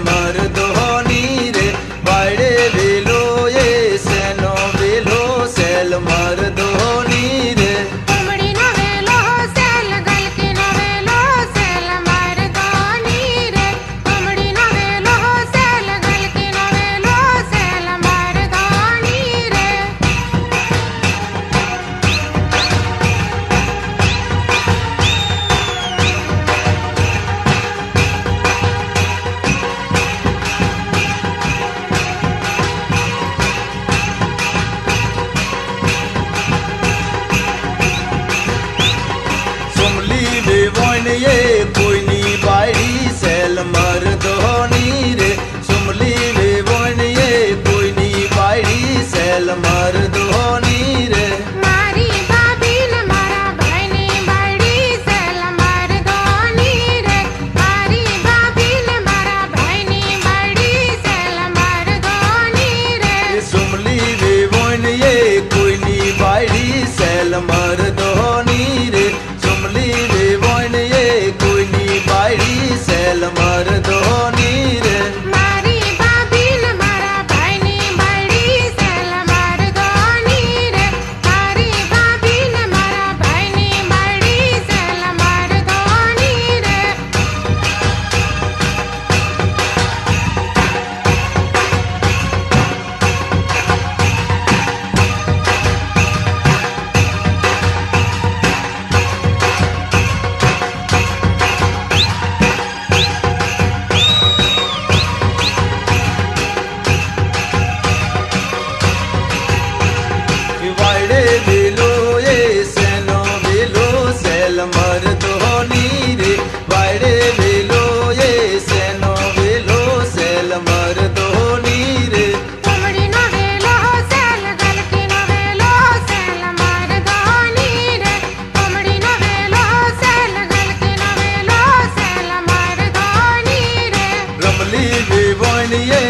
मर्दोनी रे वाड़े वेलो ये सेनो वेलो सेल मर्दोनी रे उमड़ी नो वेलो सेल गलकी नो वेलो सेल मर्दोनी रे उमड़ी नो वेलो सेल गलकी नो वेलो सेल मर्दोनी रे सुमली बेवण ये कोई नी बाड़ी सेल मर्दोनी रे सुमली बेवण ये कोई नी बाड़ी सेल मर्दोनी रे मारी भाभी ने मारा भाई ने बड़ी सेल मर्दोनी रे मारी भाभी ने मारा भाई ने बड़ी सेल मर्दोनी रे सुमली बेवण ये कोई नी बाड़ी सेल मर्दोनी रे सुमली बेवण ये कोई नी बाड़ी सेल मर्दोनी रे मारी भाभी ने मारा भाई ने बड़ी सेल मर्दोनी रे मारी भाभी ने मारा भाई ने बड़ी सेल मर्दोनी रे वाड़े वेलो ये सेनो वेलो सेल मर्दोनी रे वाड़े वेलो ये सेनो वेलो सेल मर्दोनी रे उमड़ी नो वेलो सेल गलकी नो वेलो सेल मर्दोनी रे उमड़ी नो वेलो सेल गलकी नो वेलो सेल मर्दोनी रे रमली बेवण ये